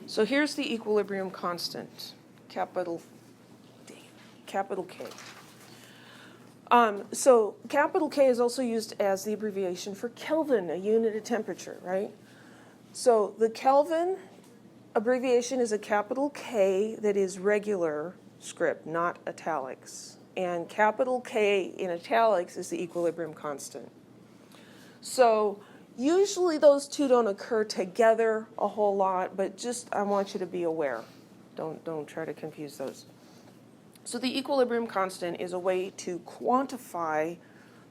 So here's the equilibrium constant, capital K. So capital K is also used as the abbreviation for Kelvin, a unit of temperature, right? So the Kelvin abbreviation is a capital K that is regular script, not italics. And capital K in italics is the equilibrium constant. So usually those two don't occur together a whole lot, but just I want you to be aware. Don't try to confuse those. So the equilibrium constant is a way to quantify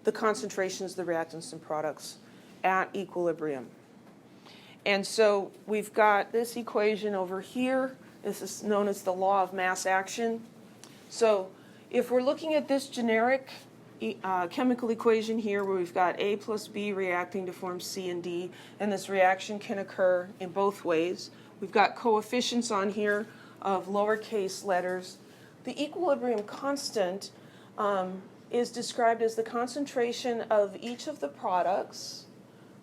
the concentrations of the reactants and products at equilibrium. And so we've got this equation over here. This is known as the law of mass action. So if we're looking at this generic chemical equation here where we've got A plus B reacting to form C and D, and this reaction can occur in both ways. We've got coefficients on here of lowercase letters. The equilibrium constant is described as the concentration of each of the products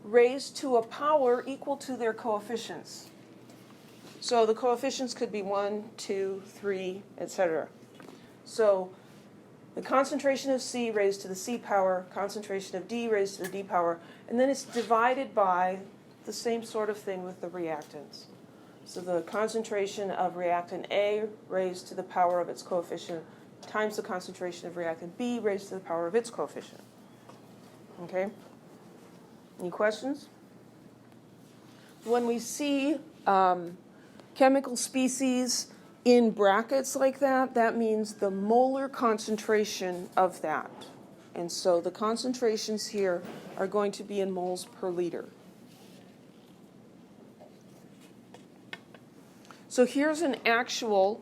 raised to a power equal to their coefficients. So the coefficients could be 1, 2, 3, etc. So the concentration of C raised to the C power, concentration of D raised to the D power, and then it's divided by the same sort of thing with the reactants. So the concentration of reactant A raised to the power of its coefficient times the concentration of reactant B raised to the power of its coefficient. Okay? Any questions? When we see chemical species in brackets like that, that means the molar concentration of that. And so the concentrations here are going to be in moles per liter. So here's an actual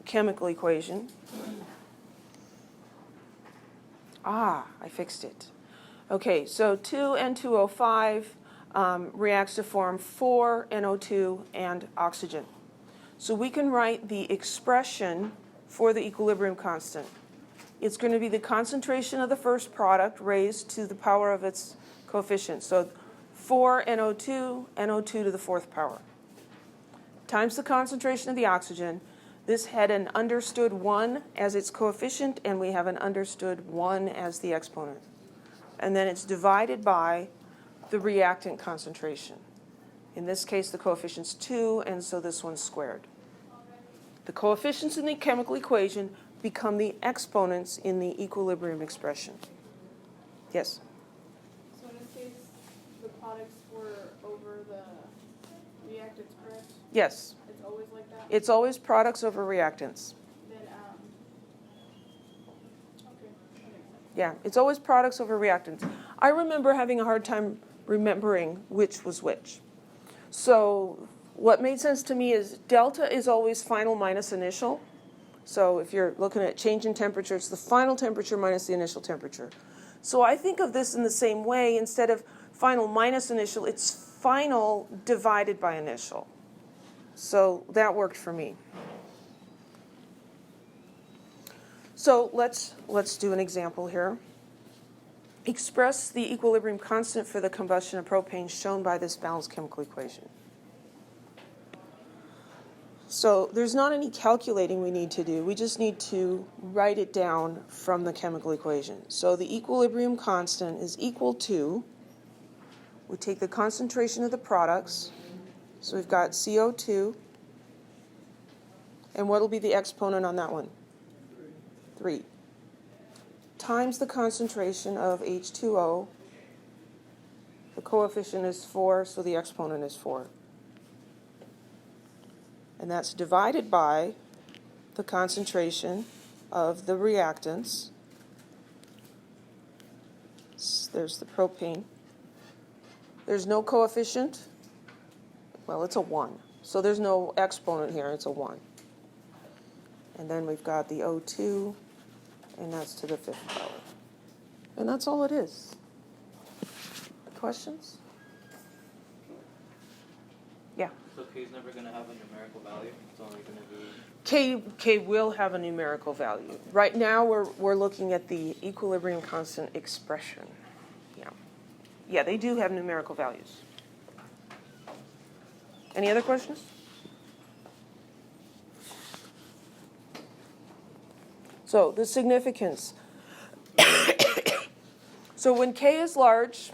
chemical equation. I fixed it. Okay, so 2N2O5 reacts to form 4NO2 and oxygen. So we can write the expression for the equilibrium constant. It's going to be the concentration of the first product raised to the power of its coefficient. So 4NO2, NO2 to the fourth power, times the concentration of the oxygen. This had an understood 1 as its coefficient, and we have an understood 1 as the exponent. And then it's divided by the reactant concentration. In this case, the coefficient's 2, and so this one's squared. The coefficients in the chemical equation become the exponents in the equilibrium expression. Yes? So in this case, the products were over the reactants, correct? Yes. It's always like that? It's always products over reactants. Then, okay, that makes sense. Yeah, it's always products over reactants. I remember having a hard time remembering which was which. So what made sense to me is delta is always final minus initial. So if you're looking at change in temperature, it's the final temperature minus the initial temperature. So I think of this in the same way. Instead of final minus initial, it's final divided by initial. So that worked for me. So let's do an example here. Express the equilibrium constant for the combustion of propane shown by this balanced chemical equation. So there's not any calculating we need to do. We just need to write it down from the chemical equation. So the equilibrium constant is equal to, we take the concentration of the products. So we've got CO2. And what will be the exponent on that one? 3. Times the concentration of H2O. The coefficient is 4, so the exponent is 4. And that's divided by the concentration of the reactants. There's the propane. There's no coefficient. Well, it's a 1. So there's no exponent here, it's a 1. And then we've got the O2, and that's to the 5th power. And that's all it is. Questions? Yeah. So K is never going to have a numerical value? It's only going to be... K will have a numerical value. Right now we're looking at the equilibrium constant expression. Yeah, they do have numerical values. Any other questions? So the significance. So when K is large,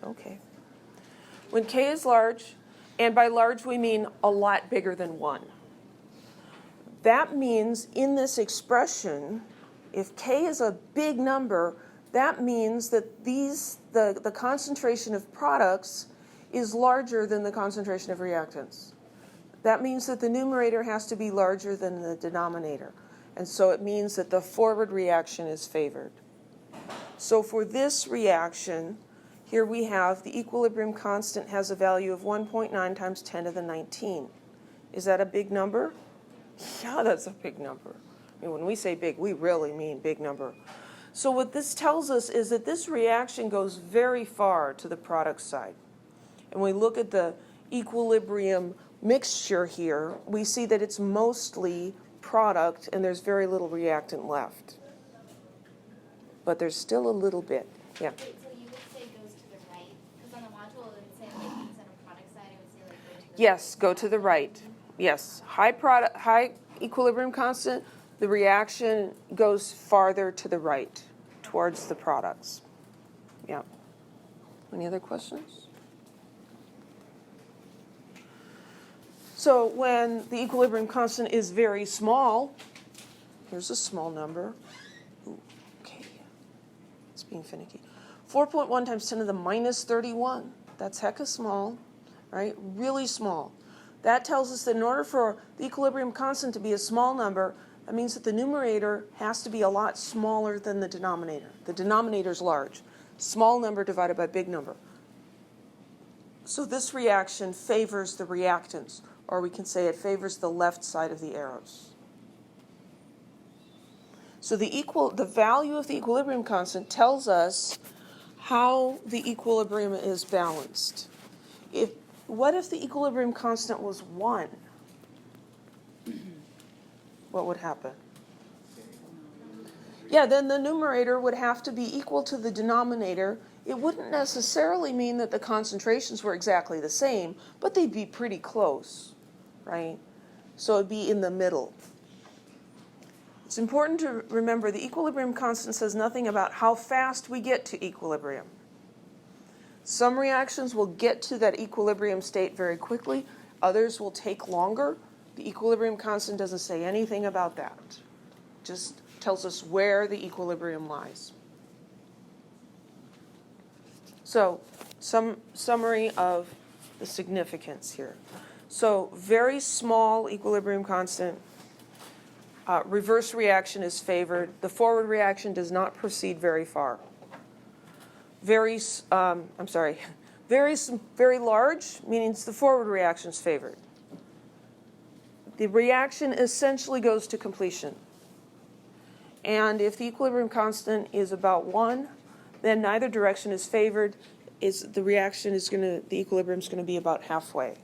okay. When K is large, and by large we mean a lot bigger than 1. That means in this expression, if K is a big number, that means that the concentration of products is larger than the concentration of reactants. That means that the numerator has to be larger than the denominator. And so it means that the forward reaction is favored. So for this reaction, here we have the equilibrium constant has a value of 1.9 times 10 to the 19. Is that a big number? Yeah, that's a big number. I mean, when we say big, we really mean big number. So what this tells us is that this reaction goes very far to the product side. And when we look at the equilibrium mixture here, we see that it's mostly product and there's very little reactant left. But there's still a little bit. Yeah. Wait, so you would say goes to the right? Because on the module it would say like things on a product side, it would say like go to the Yes, go to the right. Yes, high equilibrium constant, the reaction goes farther to the right, towards the products. Yeah. Any other questions? So when the equilibrium constant is very small, here's a small number. Ooh, okay, it's being finicky. 4.1 times 10 to the minus 31. That's hecka small, right? Really small. That tells us that in order for the equilibrium constant to be a small number, that means that the numerator has to be a lot smaller than the denominator. The denominator is large. Small number divided by big number. So this reaction favors the reactants, or we can say it favors the left side of the arrows. So the value of the equilibrium constant tells us how the equilibrium is balanced. What if the equilibrium constant was 1? What would happen? Yeah, then the numerator would have to be equal to the denominator. It wouldn't necessarily mean that the concentrations were exactly the same, but they'd be pretty close, right? So it'd be in the middle. It's important to remember the equilibrium constant says nothing about how fast we get to equilibrium. Some reactions will get to that equilibrium state very quickly. Others will take longer. The equilibrium constant doesn't say anything about that. Just tells us where the equilibrium lies. So, some summary of the significance here. So, very small equilibrium constant. Reverse reaction is favored. The forward reaction does not proceed very far. Very large means the forward reaction is favored. The reaction essentially goes to completion. And if the equilibrium constant is about 1, then neither direction is favored. The equilibrium is going to be about halfway,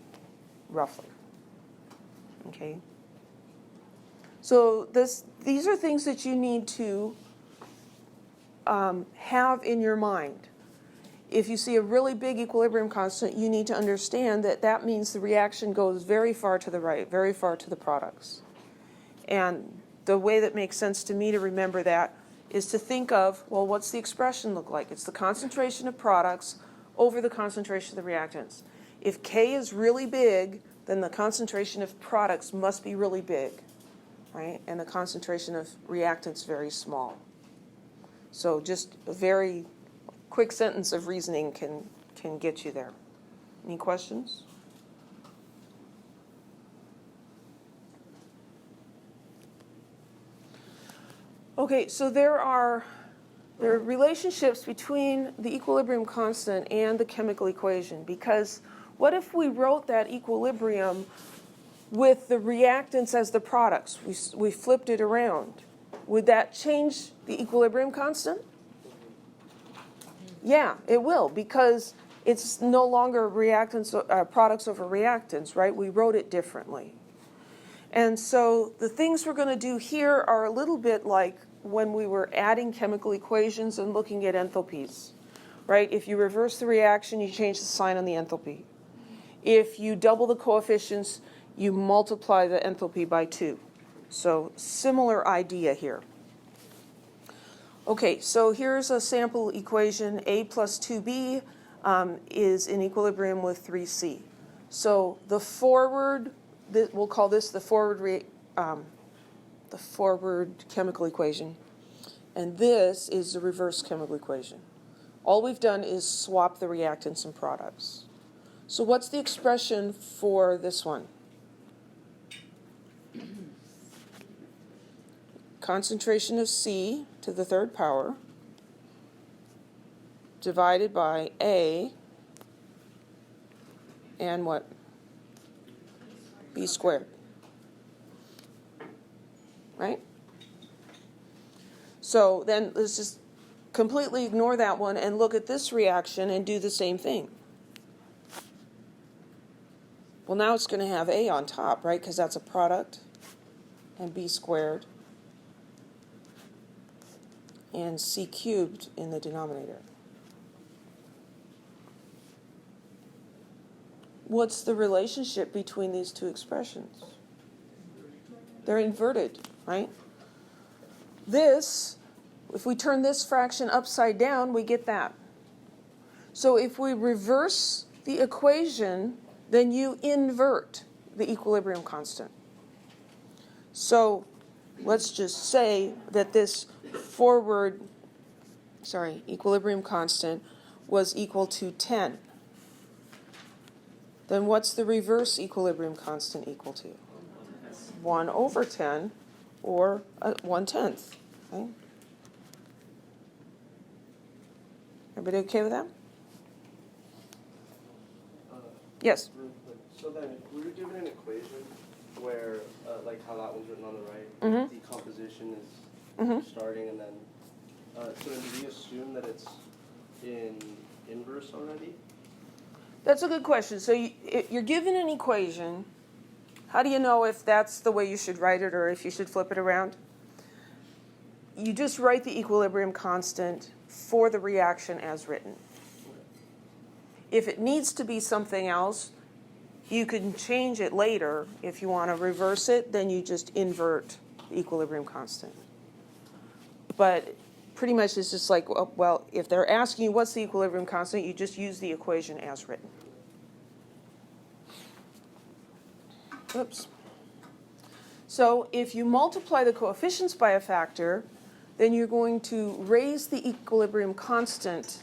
roughly. Okay. So these are things that you need to have in your mind. If you see a really big equilibrium constant, you need to understand that that means the reaction goes very far to the right, very far to the products. And the way that makes sense to me to remember that is to think of, well, what's the expression look like? It's the concentration of products over the concentration of the reactants. If K is really big, then the concentration of products must be really big, right? And the concentration of reactants very small. So just a very quick sentence of reasoning can get you there. Any questions? Okay, so there are relationships between the equilibrium constant and the chemical equation, because what if we wrote that equilibrium with the reactants as the products? We flipped it around. Would that change the equilibrium constant? Yeah, it will, because it's no longer products over reactants, right? We wrote it differently. And so the things we're going to do here are a little bit like when we were adding chemical equations and looking at enthalpies, right? If you reverse the reaction, you change the sign on the enthalpy. If you double the coefficients, you multiply the enthalpy by 2. So similar idea here. Okay, so here's a sample equation. A plus 2b is in equilibrium with 3c. So the forward, we'll call this the forward chemical equation. And this is the reverse chemical equation. All we've done is swap the reactants and products. So what's the expression for this one? Concentration of C to the third power divided by A and what? B squared. Right? So then let's just completely ignore that one and look at this reaction and do the same thing. Well, now it's going to have A on top, right? Because that's a product. And B squared. And C cubed in the denominator. What's the relationship between these two expressions? They're inverted, right? This, if we turn this fraction upside down, we get that. So if we reverse the equation, then you invert the equilibrium constant. So let's just say that this equilibrium constant was equal to 10. Then what's the reverse equilibrium constant equal to? 1 over 10, or 1/10. Okay? Everybody okay with that? Yes. So then, if we were given an equation where, like how that one's written on the right, Mm-hmm. decomposition is Mm-hmm. starting, and then, so then do we assume that it's in inverse already? That's a good question. So you're given an equation. How do you know if that's the way you should write it or if you should flip it around? You just write the equilibrium constant for the reaction as written. If it needs to be something else, you can change it later. If you want to reverse it, then you just invert the equilibrium constant. But pretty much it's just like, well, if they're asking you what's the equilibrium constant, you just use the equation as written. Oops. So if you multiply the coefficients by a factor, then you're going to raise the equilibrium constant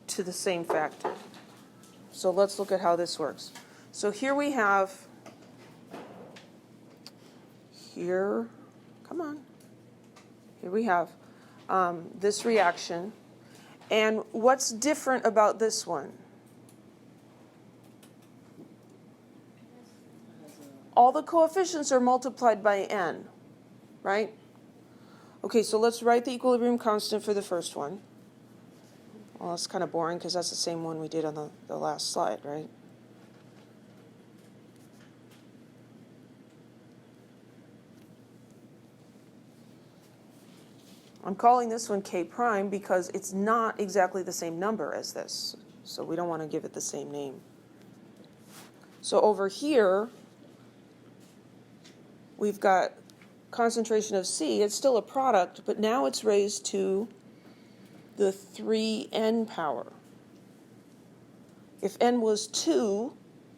to the same factor. So let's look at how this works. So here we have, here we have this reaction. And what's different about this one? All the coefficients are multiplied by n, right? Okay, so let's write the equilibrium constant for the first one. Well, that's kind of boring because that's the same one we did on the last slide, right? I'm calling this one K prime because it's not exactly the same number as this. So we don't want to give it the same name. So over here, we've got concentration of C. It's still a product, but now it's raised to the 3n power. If n was 2,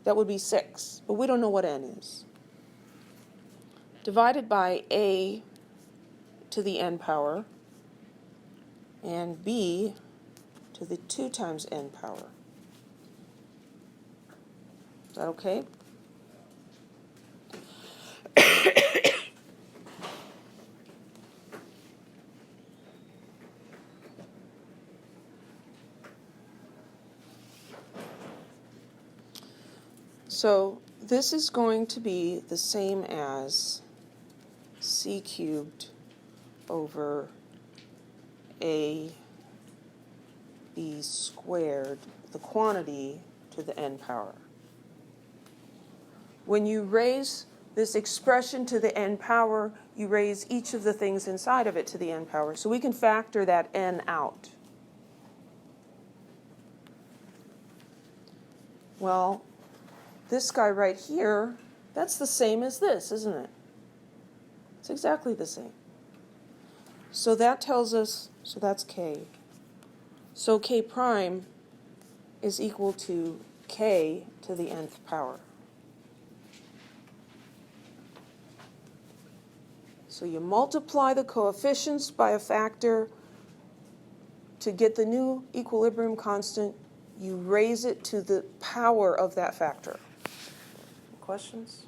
that would be 6, but we don't know what n is. Divided by A to the n power, and B to the 2 times n power. Is that okay? So this is going to be the same as C cubed over A B squared, the quantity to the n power. When you raise this expression to the n power, you raise each of the things inside of it to the n power. So we can factor that n out. Well, this guy right here, that's the same as this, isn't it? It's exactly the same. So that tells us, so that's K. So K prime is equal to K to the nth power. So you multiply the coefficients by a factor to get the new equilibrium constant. You raise it to the power of that factor. Questions?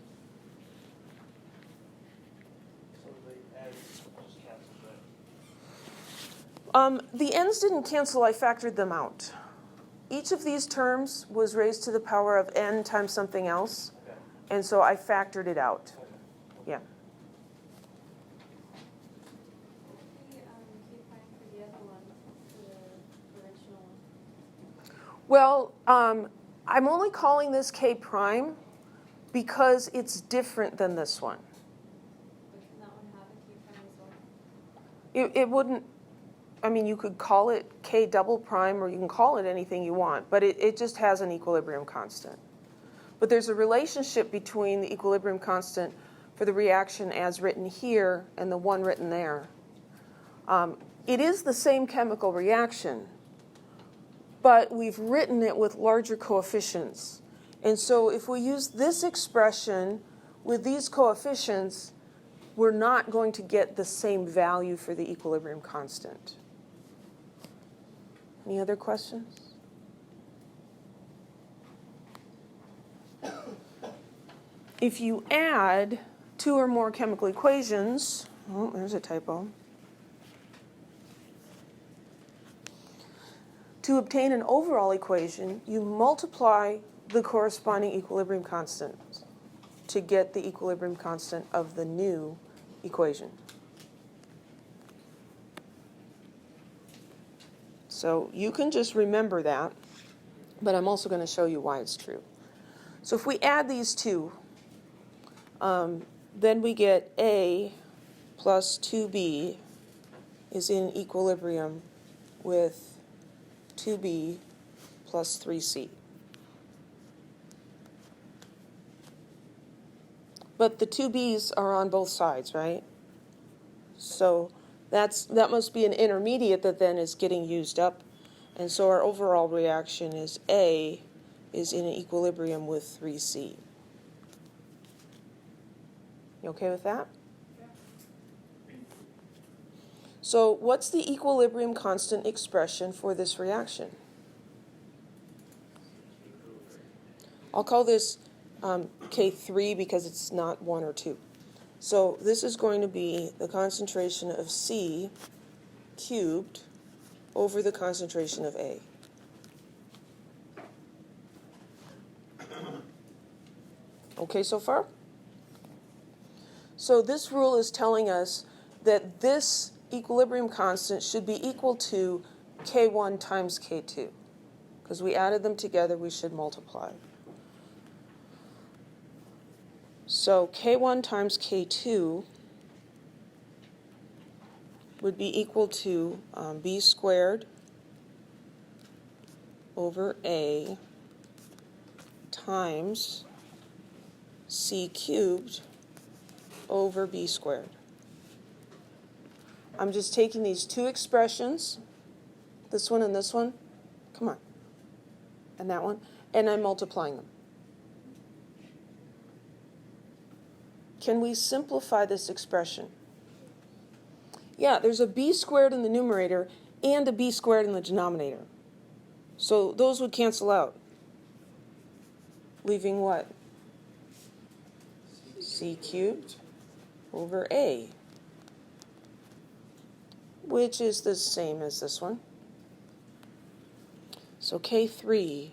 So the ends just cancels, right? The ends didn't cancel, I factored them out. Each of these terms was raised to the power of n times something else, Okay. and so I factored it out. Yeah. Keep fine for the other one, the original one. Well, I'm only calling this K prime because it's different than this one. But can that one have a key prime as well? It wouldn't, I mean, you could call it K double prime or you can call it anything you want, but it just has an equilibrium constant. But there's a relationship between the equilibrium constant for the reaction as written here and the one written there. It is the same chemical reaction, but we've written it with larger coefficients. And so if we use this expression with these coefficients, we're not going to get the same value for the equilibrium constant. Any other questions? If you add two or more chemical equations, oh, there's a typo. To obtain an overall equation, you multiply the corresponding equilibrium constants to get the equilibrium constant of the new equation. So you can just remember that, but I'm also going to show you why it's true. So if we add these two, then we get A plus 2B is in equilibrium with 2B plus 3C. But the two B's are on both sides, right? So that must be an intermediate that then is getting used up. And so our overall reaction is A is in equilibrium with 3C. You okay with that? So what's the equilibrium constant expression for this reaction? I'll call this K3 because it's not 1 or 2. So this is going to be the concentration of C cubed over the concentration of A. Okay so far? So this rule is telling us that this equilibrium constant should be equal to K1 times K2. Because we added them together, we should multiply. So K1 times K2 would be equal to B squared over A times C cubed over B squared. I'm just taking these two expressions, this one and this one, come on, and that one, and I'm multiplying them. Can we simplify this expression? Yeah, there's a B squared in the numerator and a B squared in the denominator. So those would cancel out, leaving what? C cubed over A, which is the same as this one. So K3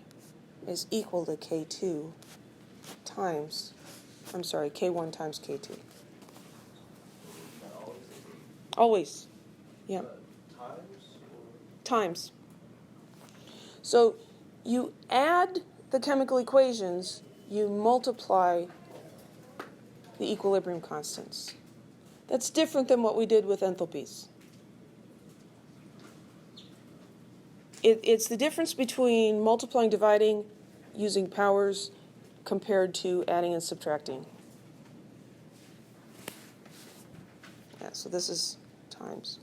is equal to K2 times, K1 times K2. Always. Yeah. Times. So you add the chemical equations, you multiply the equilibrium constants. That's different than what we did with enthalpies. It's the difference between multiplying, dividing, using powers, compared to adding and subtracting. Yeah, so this is times.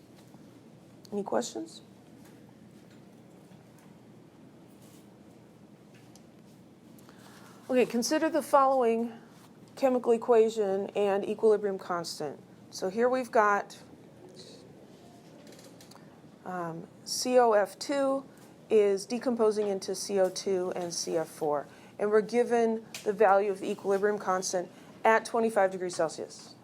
Any questions? Okay, consider the following chemical equation and equilibrium constant. So here we've got COF2 is decomposing into CO2 and CF4. And we're given the value of the equilibrium constant at 25 degrees Celsius.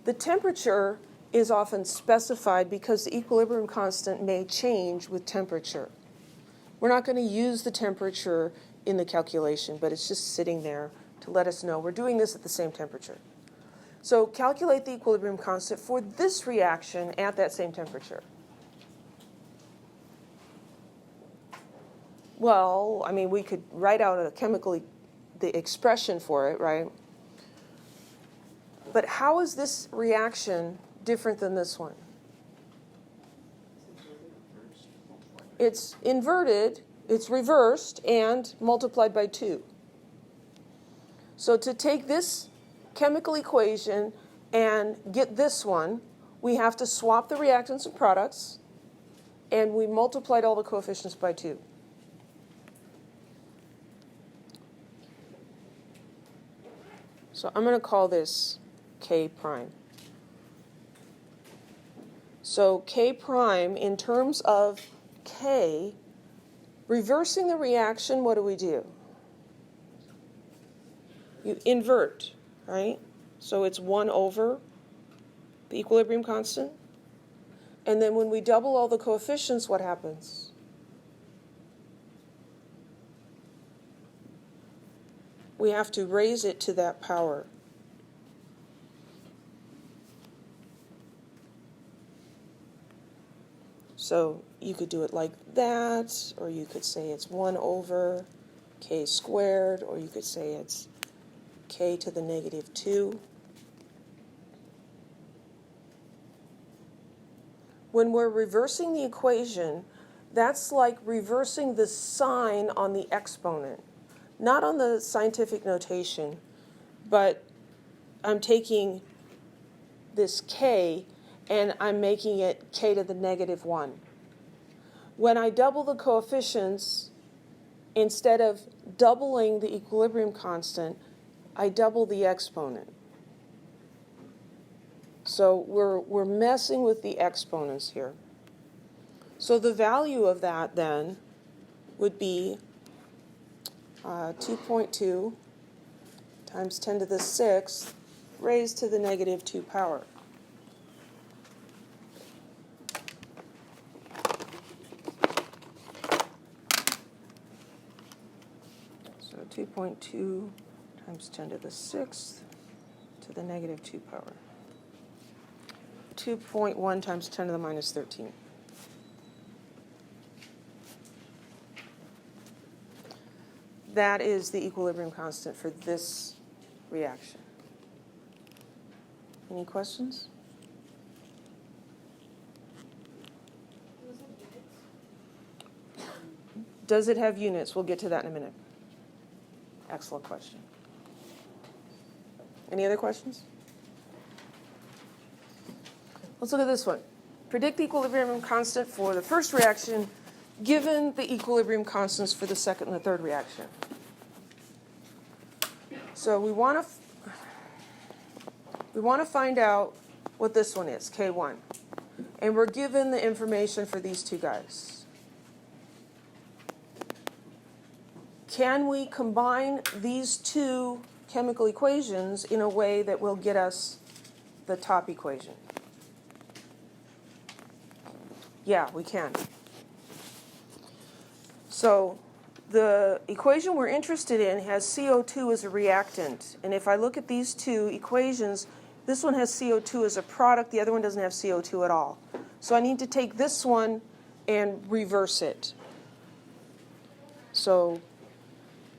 The temperature is often specified because the equilibrium constant may change with temperature. We're not going to use the temperature in the calculation, but it's just sitting there to let us know we're doing this at the same temperature. So calculate the equilibrium constant for this reaction at that same temperature. Well, I mean, we could write out the expression for it, right? But how is this reaction different than this one? It's inverted, it's reversed, and multiplied by 2. So to take this chemical equation and get this one, we have to swap the reactants and products, and we multiplied all the coefficients by 2. So I'm going to call this K prime. So K prime, in terms of K, reversing the reaction, what do? You invert, right? So it's 1 over the equilibrium constant. And then when we double all the coefficients, what happens? We have to raise it to that power. So you could do it like that, or you could say it's 1 over K squared, or you could say it's K to the negative 2. When we're reversing the equation, that's like reversing the sign on the exponent. Not on the scientific notation, but I'm taking this K and I'm making it K to the negative 1. When I double the coefficients, instead of doubling the equilibrium constant, I double the exponent. So we're messing with the exponents here. So the value of that then would be 2.2 times 10 to the 6th raised to the negative 2 power. So 2.2 times 10 to the 6th to the negative 2 power. 2.1 times 10 to the minus 13. That is the equilibrium constant for this reaction. Any questions? Does it have units? We'll get to that in a minute. Excellent question. Any other questions? Let's look at this one. Predict the equilibrium constant for the first reaction given the equilibrium constants for the second and the third reaction. So we want to find out what this one is, K1. And we're given the information for these two guys. Can we combine these two chemical equations in a way that will get us the top equation? Yeah, we can. So the equation we're interested in has CO2 as a reactant. And if I look at these two equations, this one has CO2 as a product, the other one doesn't have CO2 at all. So I need to take this one and reverse it. So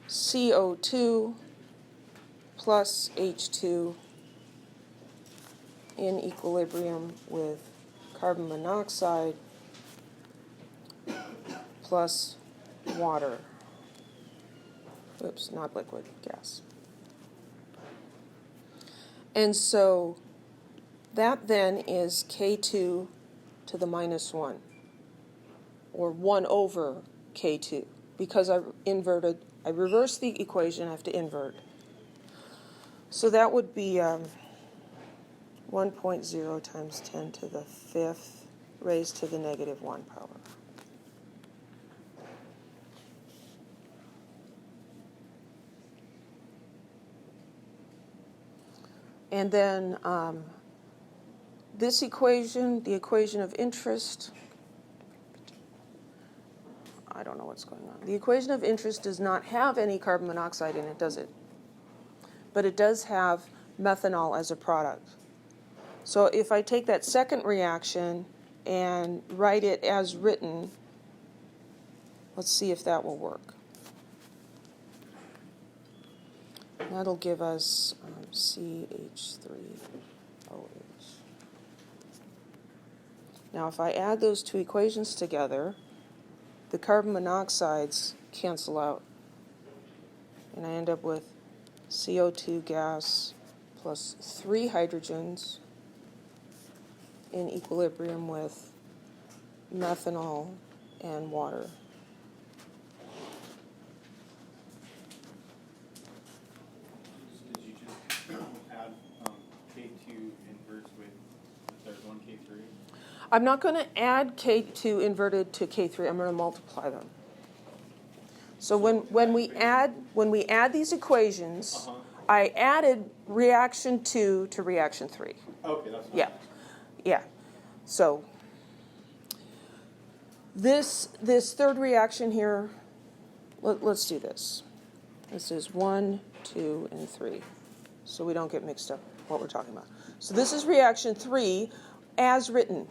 CO2 plus H2 in equilibrium with carbon monoxide plus water. Oops, not liquid, gas. And so that then is K2 to the minus 1, or 1 over K2. Because I reversed the equation, I have to invert. So that would be 1.0 times 10 to the 5th raised to the negative 1 power. And then this equation, the equation of interest, I don't know what's going on. The equation of interest does not have any carbon monoxide in it, does it? But it does have methanol as a product. So if I take that second reaction and write it as written, let's see if that will work. That'll give us CH3OH. Now if I add those two equations together, the carbon monoxides cancel out, and I end up with CO2 gas plus 3 hydrogens in equilibrium with methanol and water. Did you just add K2 inverse with the third one, K3? I'm not going to add K2 inverted to K3. I'm going to multiply them. So when we add these equations, I added reaction 2 to reaction 3. Okay, that's fine. Yeah. So this third reaction here, let's do this. This is 1, 2, and 3, so we don't get mixed up what we're talking about. So this is reaction 3 as written.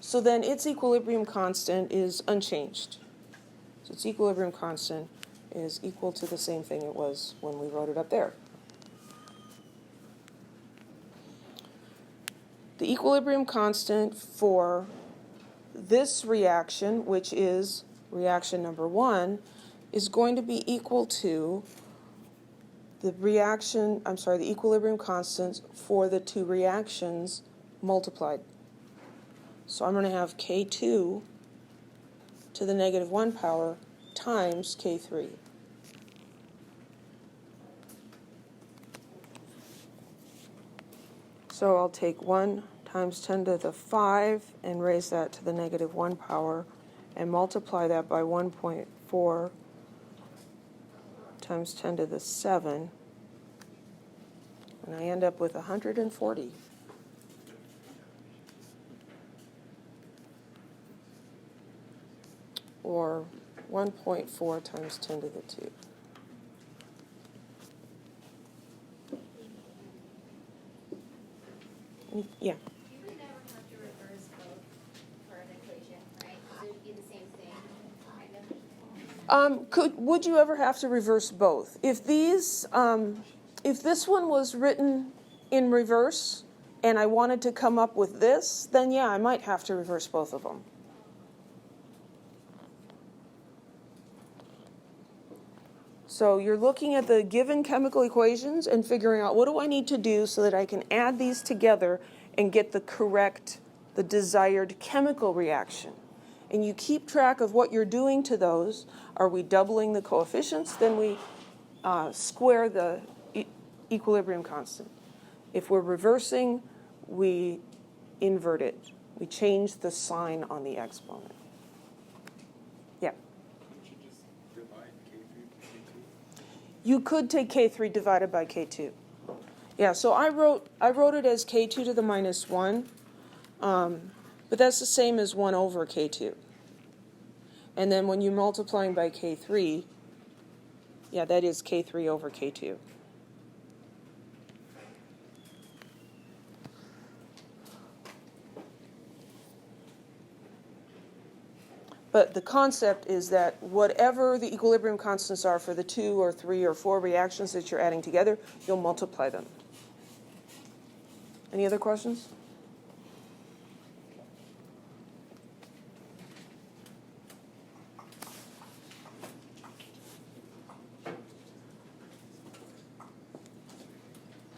So then its equilibrium constant is unchanged. So its equilibrium constant is equal to the same thing it was when we wrote it up there. The equilibrium constant for this reaction, which is reaction number 1, is going to be equal to the equilibrium constants for the two reactions multiplied. So I'm going to have K2 to the negative 1 power times K3. So I'll take 1 times 10 to the 5 and raise that to the negative 1 power and multiply that by 1.4 times 10 to the 7. And I end up with 140. Or 1.4 times 10 to the 2. Yeah. You would never have to reverse both for an equation, right? Because it would be the same thing, kind of. Would you ever have to reverse both? If this one was written in reverse and I wanted to come up with this, then yeah, I might have to reverse both of them. So you're looking at the given chemical equations and figuring out what do I need to do so that I can add these together and get the desired chemical reaction. And you keep track of what you're doing to those. Are we doubling the coefficients? Then we square the equilibrium constant. If we're reversing, we invert it. We change the sign on the exponent. Yeah. You could take K3 divided by K2. Yeah, so I wrote it as K2 to the minus 1, but that's the same as 1 over K2. And then when you're multiplying by K3, yeah, that is K3 over K2. But the concept is that whatever the equilibrium constants are for the 2 or 3 or 4 reactions that you're adding together, you'll multiply them. Any other questions?